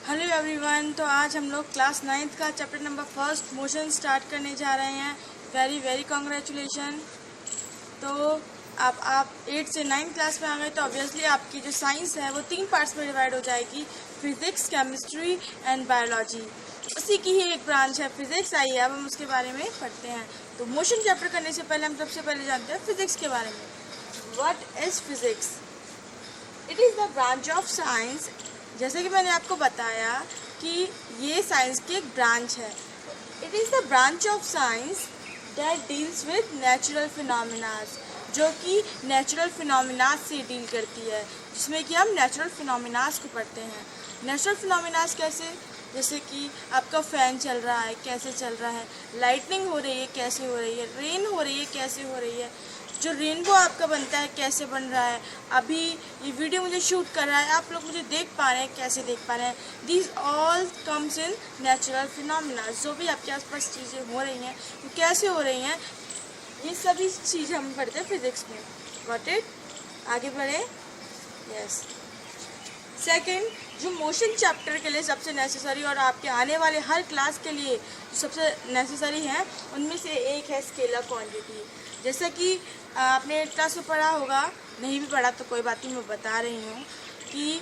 Hello everyone. तो आज हम लोग क्लास 9th का chapter number first motion start करने जा रहे हैं। Very very congratulation. तो आप 8 से 9 क्लास में आ गए तो ऑब्वियसली आपकी जो साइंस है वो 3 पार्ट्स में डिवाइड हो जाएगी, फिजिक्स, केमिस्ट्री एंड बायोलॉजी। उसी की ही एक ब्रांच है फिजिक्स। आइए अब हम उसके बारे में पढ़ते हैं। तो मोशन चैप्टर करने से पहले हम सबसे पहले जानते हैं फिजिक्स के बारे में। What is physics? It is the branch of science. जैसे कि मैंने आपको बताया कि ये साइंस की एक ब्रांच है। It is the branch of science that deals with natural phenomenas, जो कि नेचुरल फिनोमिनास से डील करती है, जिसमें कि हम नेचुरल फिनोमिनास को पढ़ते हैं। नेचुरल फिनोमिनास कैसे? जैसे कि आपका फ़ैन चल रहा है, कैसे चल रहा है, लाइटनिंग हो रही है, कैसे हो रही है, रेन हो रही है, कैसे हो रही है, जो रेनबो आपका बनता है कैसे बन रहा है, अभी ये वीडियो मुझे शूट कर रहा है, आप लोग मुझे देख पा रहे हैं, कैसे देख पा रहे हैं। These all comes in natural phenomena. जो भी आपके आसपास चीज़ें हो रही हैं वो कैसे हो रही हैं, ये सभी चीज़ें हम पढ़ते हैं फिजिक्स में। Got it? आगे बढ़े। यस। सेकंड, जो मोशन चैप्टर के लिए सबसे नेसेसरी और आपके आने वाले हर क्लास के लिए जो सबसे नेसेसरी है उनमें से एक है स्केलर क्वांटिटी। जैसा कि आपने 8th क्लास में पढ़ा होगा, नहीं भी पढ़ा तो कोई बात नहीं, मैं बता रही हूँ कि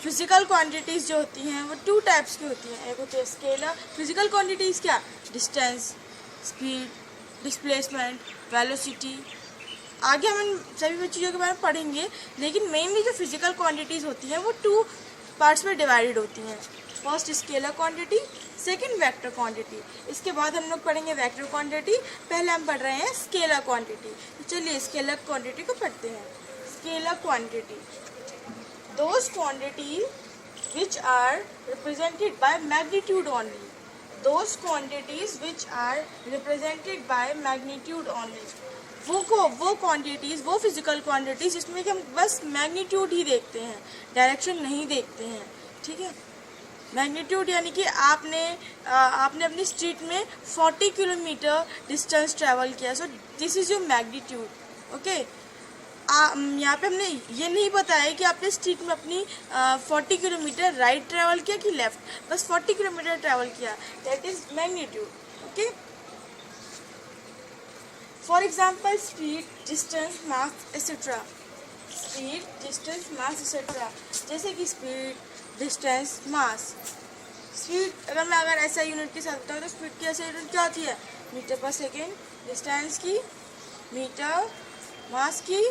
फिजिकल क्वांटिटीज़ जो होती हैं वो 2 टाइप्स की होती हैं। एक होती है स्केलर फिजिकल क्वांटिटीज़, क्या? Distance, speed, displacement, velocity. आगे हम इन सभी चीज़ों के बारे में पढ़ेंगे, लेकिन मेनली जो फिजिकल क्वांटिटीज़ होती हैं वो 2 पार्ट्स में डिवाइडेड होती हैं। First scalar quantity, second vector quantity. इसके बाद हम लोग पढ़ेंगे वेक्टर क्वांटिटी। पहले हम पढ़ रहे हैं स्केलर क्वांटिटी। तो चलिए स्केलर क्वांटिटी को पढ़ते हैं। Scalar quantity, those quantity which are represented by magnitude only. Those quantities which are represented by magnitude only. वो क्वांटिटीज़, वो फिजिकल क्वांटिटीज़ जिसमें कि हम बस मैग्नीट्यूड ही देखते हैं, डायरेक्शन नहीं देखते हैं। ठीक है? मैग्नीट्यूड यानी कि आपने अपनी स्ट्रीट में 40 किलोमीटर डिस्टेंस ट्रैवल किया, so this is your magnitude. Okay? यहाँ पे हमने ये नहीं बताया कि आपने स्ट्रीट में अपनी 40 किलोमीटर राइट ट्रैवल किया कि लेफ्ट, बस 40 किलोमीटर ट्रैवल किया, that is magnitude. Okay? For example speed, distance, mass etcetera. Speed, distance, mass etcetera. जैसे कि स्पीड, डिस्टेंस, मास। स्पीड अगर ऐसा यूनिट के साथ होता है तो स्पीड की ऐसा यूनिट क्या होती है? मीटर पर सेकेंड। डिस्टेंस की मीटर, मास की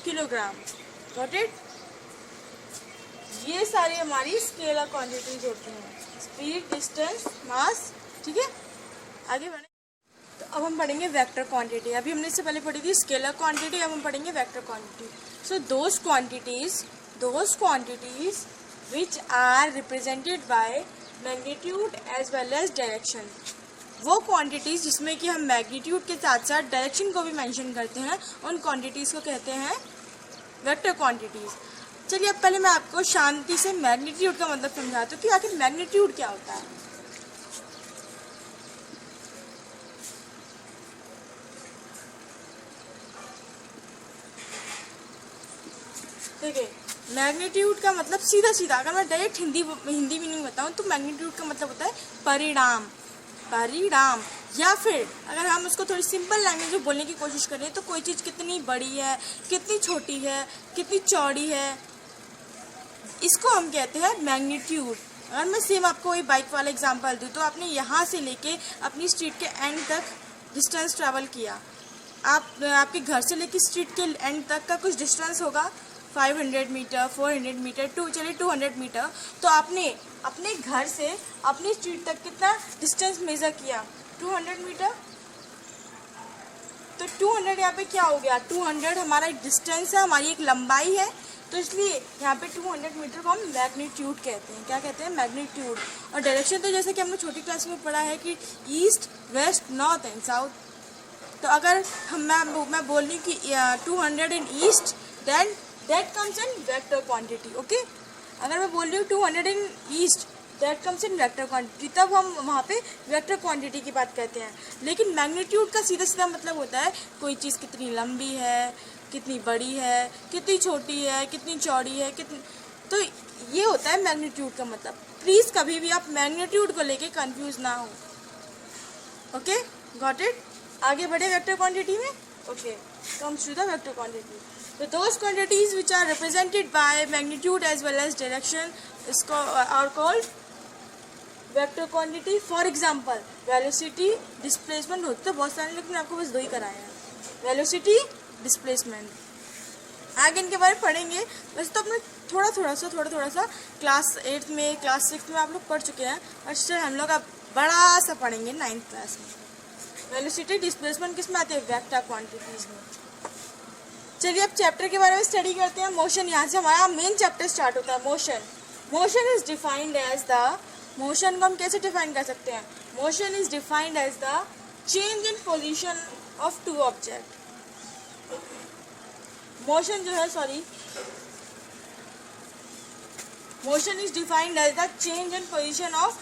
किलोग्राम। Got it? ये सारी हमारी स्केलर क्वांटिटीज होती हैं, स्पीड, डिस्टेंस, मास। ठीक है? आगे बढ़े। तो अब हम पढ़ेंगे वेक्टर क्वांटिटी। अभी हमने इससे पहले पढ़ी थी स्केलर क्वांटिटी, अब हम पढ़ेंगे vector quantity. So those quantities which are represented by magnitude as well as direction. वो क्वांटिटीज़ जिसमें कि हम मैग्नीट्यूड के साथ साथ डायरेक्शन को भी मेंशन करते हैं, उन क्वांटिटीज़ को कहते हैं वेक्टर क्वांटिटीज़। चलिए अब पहले मैं आपको शांति से मैग्नीट्यूड का मतलब समझाती हूँ कि आखिर मैग्नीट्यूड क्या होता है। देखिए, मैग्नीट्यूड का मतलब सीधा अगर मैं डायरेक्ट हिंदी मीनिंग बताऊँ तो मैग्नीट्यूड का मतलब होता है परिणाम। या फिर अगर हम उसको थोड़ी सिंपल लैंग्वेज में बोलने की कोशिश करें तो कोई चीज़ कितनी बड़ी है, कितनी छोटी है, कितनी चौड़ी है, इसको हम कहते हैं मैग्नीट्यूड। अगर मैं सेम आपको वही बाइक वाला एग्जांपल दूँ तो आपने यहाँ से लेके अपनी स्ट्रीट के एंड तक डिस्टेंस ट्रैवल किया। आपके घर से लेके स्ट्रीट के एंड तक का कुछ डिस्टेंस होगा, 500 मीटर, 400 मीटर, 200 मीटर। तो आपने अपने घर से अपनी स्ट्रीट तक कितना डिस्टेंस मेज़र किया? 200 मीटर। तो 200 यहाँ पे क्या हो गया? 200 हमारा एक डिस्टेंस है, हमारी एक लंबाई है, तो इसलिए यहाँ पे 200 मीटर को हम मैग्नीट्यूड कहते हैं। क्या कहते हैं? मैग्नीट्यूड। और डायरेक्शन तो जैसे कि हमने छोटी क्लास में पढ़ा है कि east, west, north and south. तो अगर मैं बोल रही हूँ कि 200 in east, then that comes in vector quantity. Okay? अगर मैं बोल रही हूँ 200 in east, that comes in vector quantity, तब हम वहाँ पे वेक्टर क्वांटिटी की बात करते हैं। लेकिन मैग्नीट्यूड का सीधा मतलब होता है कोई चीज़ कितनी लंबी है, कितनी बड़ी है, कितनी छोटी है, कितनी चौड़ी है, कितनी। तो ये होता है मैग्नीट्यूड का मतलब। प्लीज़ कभी भी आप मैग्नीट्यूड को लेके कंफ्यूज ना हो। Okay, got it. आगे बढ़े वेक्टर क्वांटिटी में। Okay, comes to the vector quantity. तो those quantities which are represented by magnitude as well as direction इसको are called vector quantity. For example velocity, displacement होते तो बहुत सारे, लेकिन आपको बस दो ही कराए हैं, वेलोसिटी, डिस्प्लेसमेंट। आगे इनके बारे में पढ़ेंगे। वैसे तो अपने थोड़ा सा क्लास 8 में, क्लास 6 में आप लोग पढ़ चुके हैं, और स्टिल हम लोग अब बड़ा सा पढ़ेंगे 9th क्लास में। वेलोसिटी, डिस्प्लेसमेंट किस में आते हैं? वेक्टर क्वांटिटीज में। चलिए अब चैप्टर के बारे में स्टडी करते हैं। मोशन, यहाँ से हमारा मेन चैप्टर स्टार्ट होता है। Motion. Motion is defined as the, motion को हम कैसे डिफाइन कर सकते हैं? Motion is defined as the change in position of two object. Motion जो है, motion is defined as the change in position of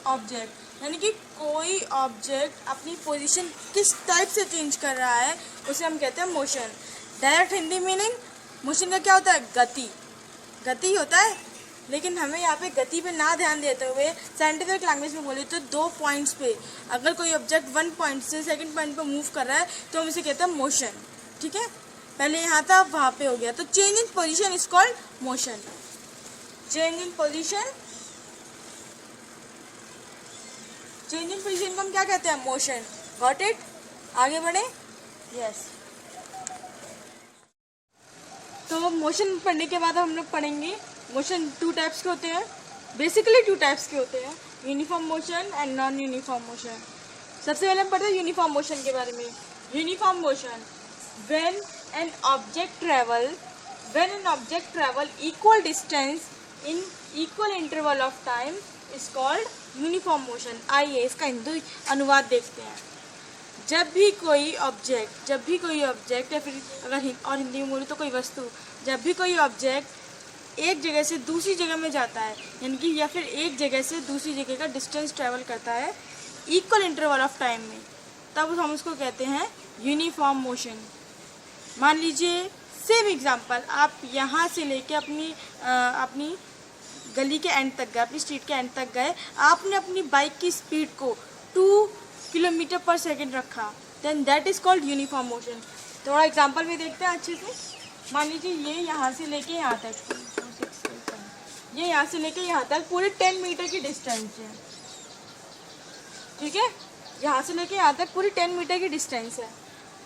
object, यानी कि कोई ऑब्जेक्ट अपनी पोजीशन किस टाइप से चेंज कर रहा है उसे हम कहते हैं motion. Direct Hindi meaning motion का क्या होता है? गति। गति होता है, लेकिन हमें यहाँ पे गति पे ना ध्यान देते हुए साइंटिफिक लैंग्वेज में बोले तो 2 पॉइंट्स पे अगर कोई ऑब्जेक्ट 1 पॉइंट से सेकंड पॉइंट पे मूव कर रहा है तो हम इसे कहते हैं मोशन। ठीक है, पहले यहाँ था वहाँ पे हो गया, तो change in position is called motion. Change in position, change in position को हम क्या कहते हैं? मोशन। Got it. आगे बढ़े। यस, तो मोशन पढ़ने के बाद हम लोग पढ़ेंगे मोशन 2 टाइप्स के होते हैं, बेसिकली 2 टाइप्स के होते हैं, uniform motion and non uniform motion. सबसे पहले हम पढ़ते हैं यूनिफॉर्म मोशन के बारे में। Uniform motion, when an object travel equal distance in equal interval of time is called uniform motion. आइए इसका हिंदी अनुवाद देखते हैं। जब भी कोई ऑब्जेक्ट या फिर अगर और हिंदी में बोलूँ तो कोई वस्तु, जब भी कोई ऑब्जेक्ट एक जगह से दूसरी जगह में जाता है, यानी कि या फिर एक जगह से दूसरी जगह का डिस्टेंस ट्रेवल करता है इक्वल इंटरवल ऑफ टाइम में, तब हम उसको कहते हैं यूनिफॉर्म मोशन। मान लीजिए सेम एग्जांपल, आप यहाँ से लेके अपनी गली के एंड तक गए, अपनी स्ट्रीट के एंड तक गए, आपने अपनी बाइक की स्पीड को 2 किलोमीटर पर सेकेंड रखा, then that is called uniform motion. थोड़ा एग्जांपल में देखते हैं अच्छे से। मान लीजिए ये यहाँ से लेके यहाँ तक, ये यहाँ से लेके यहाँ तक पूरे 10 मीटर की डिस्टेंस है। ठीक है, यहाँ से लेके यहाँ तक पूरी 10 मीटर की डिस्टेंस है।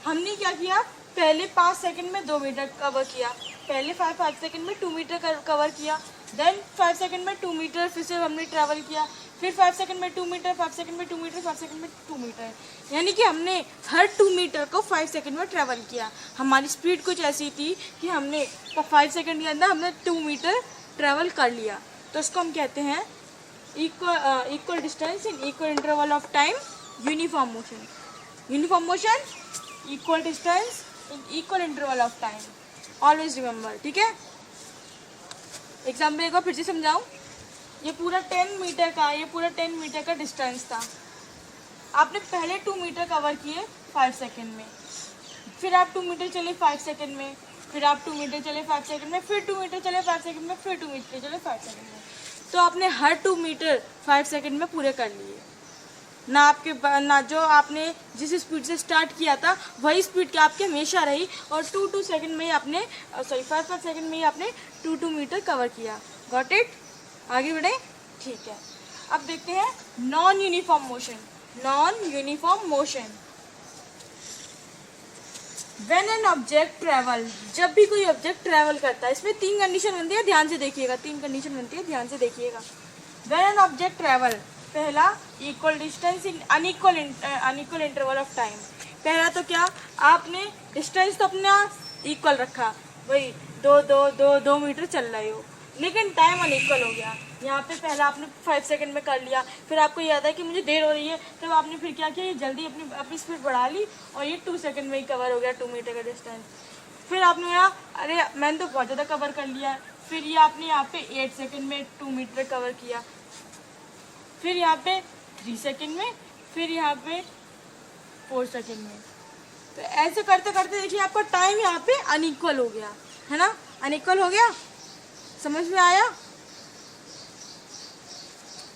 हमने क्या किया? पहले 5 सेकंड में 2 मीटर कवर किया, पहले 5 सेकंड में 2 मीटर कवर किया, देन 5 सेकंड में 2 मीटर फिर से हमने ट्रैवल किया, फिर 5 सेकंड में 2 मीटर, 5 सेकंड में 2 मीटर, 5 सेकंड में 2 मीटर, यानी कि हमने हर 2 मीटर को 5 सेकंड में ट्रैवल किया। हमारी स्पीड कुछ ऐसी थी कि हमने 5 सेकंड के अंदर हमने 2 मीटर ट्रैवल कर लिया, तो इसको हम कहते हैं equal distance in equal interval of time, uniform motion. Uniform motion, equal distance in equal interval of time, always remember. ठीक है, एग्जाम्पल एक बार फिर से समझाऊं। ये पूरा 10 मीटर का डिस्टेंस था। आपने पहले 2 मीटर कवर किए 5 सेकंड में, फिर आप 2 मीटर चले 5 सेकंड में, फिर आप 2 मीटर चले 5 सेकंड में, फिर 2 मीटर चले 5 सेकंड में, फिर 2 मीटर चले 5 सेकंड में। तो आपने हर 2 मीटर 5 सेकंड में पूरे कर लिए। ना जो आपने जिस स्पीड से स्टार्ट किया था वही स्पीड के आपके हमेशा रही, और 2 सेकंड में ही आपने 5 सेकंड में ही आपने 2 मीटर कवर किया। Got it. आगे बढ़े। ठीक है, अब देखते हैं non uniform motion. Non uniform motion, when an object travel, जब भी कोई ऑब्जेक्ट ट्रेवल करता है, इसमें 3 कंडीशन बनती है, ध्यान से देखिएगा। 3 कंडीशन बनती है, ध्यान से देखिएगा। व्हेन एन ऑब्जेक्ट ट्रेवल, पहला equal distance in unequal interval of time. पहला तो क्या, आपने डिस्टेंस तो अपना इक्वल रखा, वही 2 मीटर चल रहे हो, लेकिन टाइम अनइक्वल हो गया। यहाँ पे पहला आपने 5 सेकंड में कर लिया, फिर आपको याद है कि मुझे देर हो रही है, तब आपने फिर क्या किया, ये जल्दी अपनी स्पीड बढ़ा ली और ये 2 सेकंड में ही कवर हो गया 2 मीटर का डिस्टेंस। फिर आपने यहाँ, अरे मैंने तो बहुत ज़्यादा कवर कर लिया, फिर ये आपने यहाँ पे 8 सेकंड में 2 मीटर कवर किया, फिर यहाँ पे 3 सेकंड में, फिर यहाँ पे 4 सेकंड में। तो ऐसे करते करते देखिए आपका टाइम यहाँ पे अनइक्वल हो गया, है ना, अनइक्वल हो गया। समझ में आया?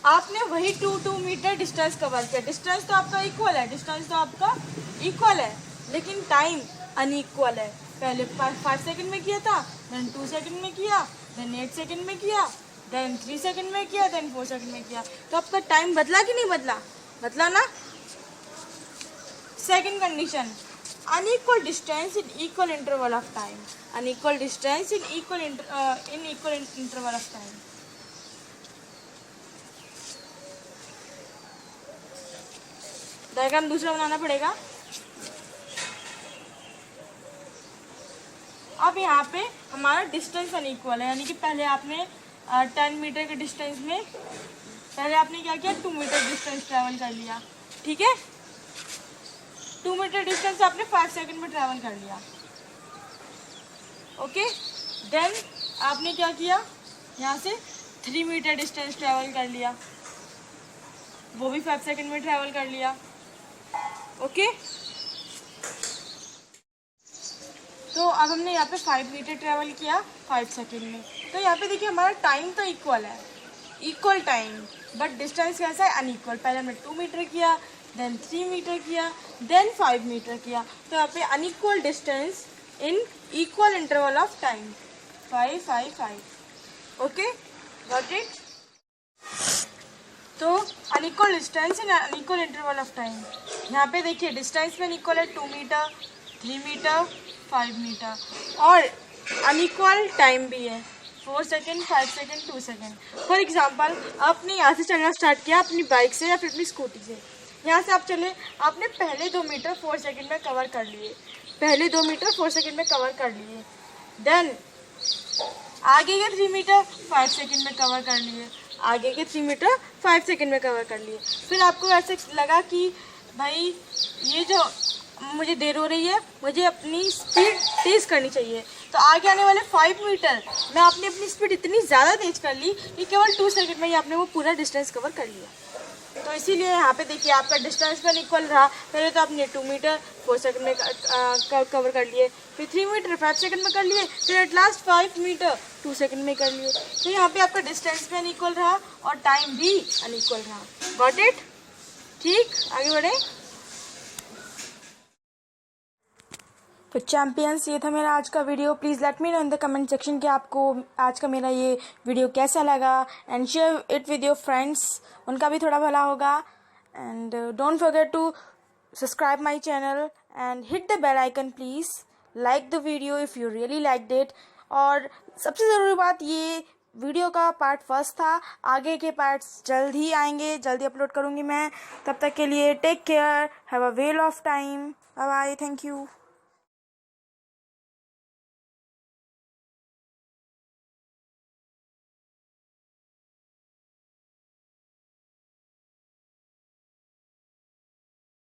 आपने वही 2 मीटर डिस्टेंस कवर किया। डिस्टेंस तो आपका इक्वल है, लेकिन टाइम अनइक्वल है। पहले 5 सेकंड में किया था, देन 2 सेकंड में किया, देन 8 सेकंड में किया, देन 3 सेकंड में किया, देन 4 सेकंड में किया। तो आपका टाइम बदला कि नहीं बदला? बदला ना। Second condition, unequal distance in equal interval of time. Unequal distance in equal interval of time. Diagram दूसरा बनाना पड़ेगा। अब यहाँ पे हमारा डिस्टेंस अनइक्वल है, यानी कि पहले आपने 10 मीटर के डिस्टेंस में पहले आपने क्या किया, 2 मीटर डिस्टेंस ट्रैवल कर लिया। ठीक है, 2 मीटर डिस्टेंस आपने 5 सेकंड में ट्रैवल कर लिया। ओके, देन आपने क्या किया, यहाँ से 3 मीटर डिस्टेंस ट्रैवल कर लिया, वो भी 5 सेकंड में ट्रैवल कर लिया। ओके, तो अब हमने यहाँ पे 5 मीटर ट्रैवल किया 5 सेकंड में। तो यहाँ पे देखिए हमारा टाइम तो इक्वल है, इक्वल टाइम, बट डिस्टेंस कैसा है, अनइक्वल। पहले हमने 2 मीटर किया, देन 3 मीटर किया, देन 5 मीटर किया। तो यहाँ पे unequal distance in equal interval of time, 5 5 5। Okay, got it. तो unequal distance in unequal interval of time, यहाँ पे देखिए डिस्टेंस में अनइक्वल है, 2 मीटर, 3 मीटर, 5 मीटर, और अनइक्वल टाइम भी है, 4 second, 5 second, 2 second. For example, आपने यहाँ से चलना स्टार्ट किया अपनी बाइक से या फिर अपनी स्कूटी से। यहाँ से आप चले, आपने पहले 2 मीटर 4 सेकेंड में कवर कर लिए, पहले 2 मीटर 4 सेकेंड में कवर कर लिए। देन आगे के 3 मीटर 5 सेकेंड में कवर कर लिए, आगे के 3 मीटर 5 सेकेंड में कवर कर लिए। फिर आपको ऐसे लगा कि भाई ये जो मुझे देर हो रही है, मुझे अपनी स्पीड तेज़ करनी चाहिए। तो आगे आने वाले 5 मीटर मैं आपने अपनी स्पीड इतनी ज़्यादा तेज़ कर ली कि केवल 2 सेकेंड में ही आपने वो पूरा डिस्टेंस कवर कर लिया। तो इसीलिए यहाँ पे देखिए आपका डिस्टेंस पर इक्वल रहा। पहले तो आपने 2 मीटर 4 सेकंड में कवर कर लिए, फिर 3 मीटर 5 सेकंड में कर लिए, फिर एट लास्ट 5 मीटर 2 सेकंड में कर लिए। तो यहाँ पे आपका डिस्टेंस भी अनइक्वल रहा और टाइम भी अनइक्वल रहा। Got it? ठीक, आगे बढ़े। तो चैम्पियंस, ये था मेरा आज का video. Please let me know in the comment section कि आपको आज का मेरा ये वीडियो कैसा लगा, and share it with your friends, उनका भी थोड़ा भला होगा। And don't forget to subscribe my channel and hit the bell icon. Please like the video if you really liked it. और सबसे ज़रूरी बात, ये वीडियो का पार्ट फर्स्ट था, आगे के पार्ट्स जल्द ही आएंगे, जल्दी अपलोड करूँगी मैं। तब तक के लिए take care, have a well of time, bye bye, thank you.